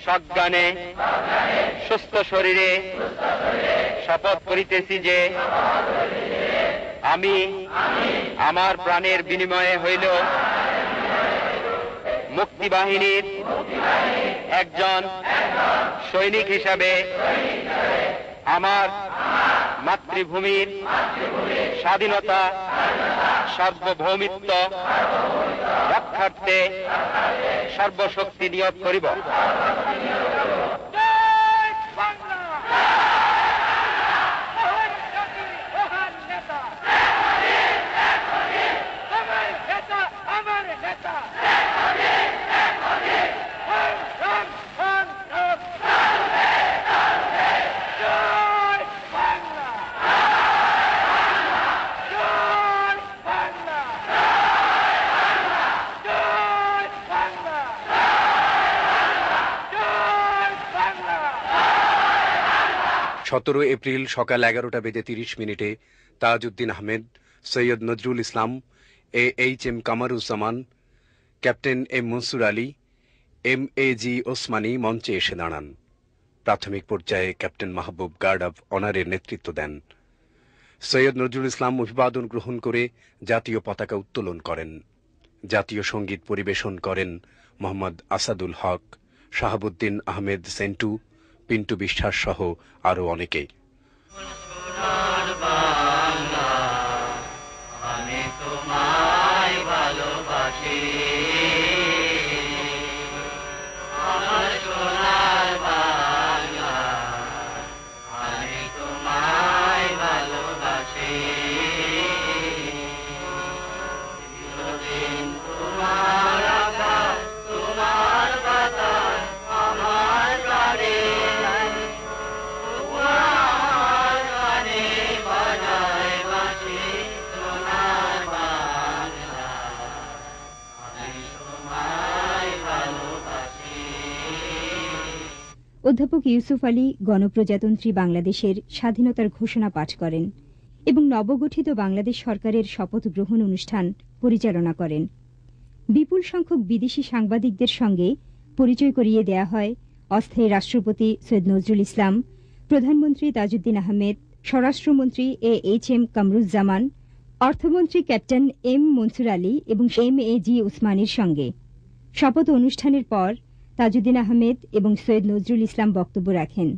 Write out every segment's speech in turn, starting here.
সজ্ঞানে সুস্থ শরীরে শপথ করিতেছি যে আমি আমার প্রাণের বিনিময়ে হইল মুক্তিবাহিনীর একজন সৈনিক হিসাবে আমার মাতৃভূমির স্বাধীনতা সার্বভৌমিত্ব রক্ষার্থে সর্বশক্তি নিয়োগ করিব। সতেরো এপ্রিল সকাল 11:30 Tajuddin Ahmed, Syed Nazrul Islam, AHM Kamaruzzaman, captain M Mansur Ali, MAG Osmani মঞ্চে এসে দাঁড়ান। প্রাথমিক পর্যায়ে ক্যাপ্টেন মাহবুব গার্ড অব অনারের নেতৃত্ব দেন। সৈয়দ নজরুল ইসলাম অভিবাদন গ্রহণ করে জাতীয় পতাকা উত্তোলন করেন। জাতীয় সঙ্গীত পরিবেশন করেন মোহাম্মদ আসাদুল হক, শাহাবুদ্দিন আহমেদ সেন্টু, পিন্টু বিশ্বাস সহ আরো অনেকে। অধ্যাপক ইউসুফ আলী গণপ্রজাতন্ত্রী বাংলাদেশের স্বাধীনতার ঘোষণা পাঠ করেন এবং নবগঠিত বাংলাদেশ সরকারের শপথ গ্রহণ অনুষ্ঠান পরিচালনা করেন। বিপুল সংখ্যক বিদেশি সাংবাদিকদের সঙ্গে পরিচয় করিয়ে দেয়া হয় অস্থায়ী রাষ্ট্রপতি সৈয়দ নজরুল ইসলাম, প্রধানমন্ত্রী তাজউদ্দিন আহমেদ, স্বরাষ্ট্রমন্ত্রী AHM কামরুজ্জামান, অর্থমন্ত্রী ক্যাপ্টেন M মনসুর আলী এবং MAG ওসমানীর সঙ্গে। শপথ অনুষ্ঠানের পর তাজউদ্দিন আহমেদ এবং সৈয়দ নজরুল ইসলাম বক্তব্য রাখেন।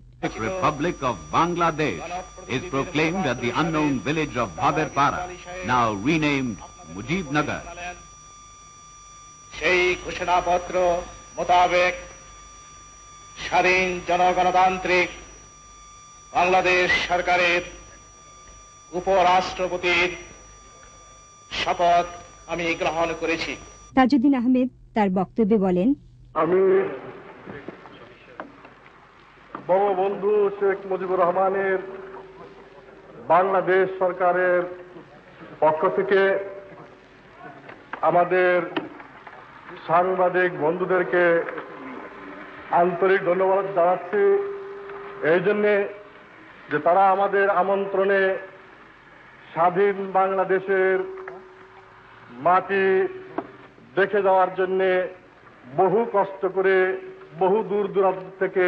Republic of Bangladesh is proclaimed at the unknown village of Bhaberpara, now renamed Mujibnagar. সেই ঘোষণাপত্র মোতাবেক স্বাধীন জনগণতান্ত্রিক বাংলাদেশ সরকারের উপরাষ্ট্রপতির শপথ আমি গ্রহণ করেছি। তাজউদ্দিন আহমেদ তার বক্তব্যে বলেন, আমি বঙ্গবন্ধু শেখ মুজিবুর রহমানের বাংলাদেশ সরকারের পক্ষ থেকে আমাদের সাংবাদিক বন্ধুদেরকে আন্তরিক ধন্যবাদ জানাচ্ছি এই জন্যে যে তারা আমাদের আমন্ত্রণে স্বাধীন বাংলাদেশের মাটি দেখে যাওয়ার জন্যে বহু কষ্ট করে বহু দূর দূরান্ত থেকে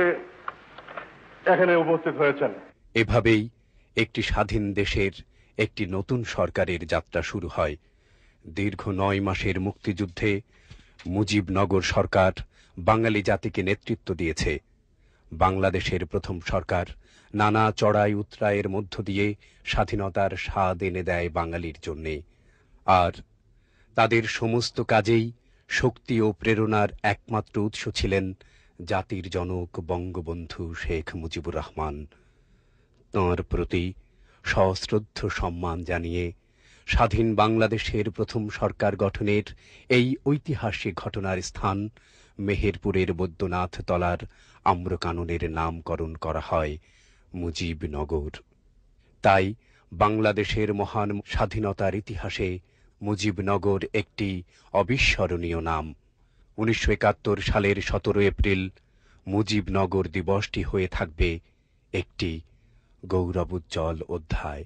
এখানে উপস্থিত হয়েছেন। এভাবেই একটি স্বাধীন দেশের একটি নতুন সরকারের যাত্রা শুরু হয়। দীর্ঘ 9 মাসের মুক্তিযুদ্ধে মুজিবনগর সরকার বাঙালি জাতিকে নেতৃত্ব দিয়েছে। বাংলাদেশের প্রথম সরকার নানা চড়াই উতরাইয়ের মধ্য দিয়ে স্বাধীনতার স্বাদ এনে দেয় বাঙালির জন্যে। আর তাদের সমস্ত কাজেই শক্তি ও প্রেরণার একমাত্র উৎস ছিলেন জাতির জনক বঙ্গবন্ধু শেখ মুজিবুর রহমান। তাঁর প্রতি সশ্রদ্ধ সম্মান জানিয়ে স্বাধীন বাংলাদেশের প্রথম সরকার গঠনের এই ঐতিহাসিক ঘটনার স্থান মেহেরপুরের বৈদ্যনাথ তলার আম্রকাননের নামকরণ করা হয় মুজিবনগর। তাই বাংলাদেশের মহান স্বাধীনতার ইতিহাসে মুজিবনগর একটি অবিস্মরণীয় নাম। 1971 সালের 17 এপ্রিল মুজিবনগর দিবসটি হয়ে থাকবে একটি গৌরবোজ্জ্বল অধ্যায়।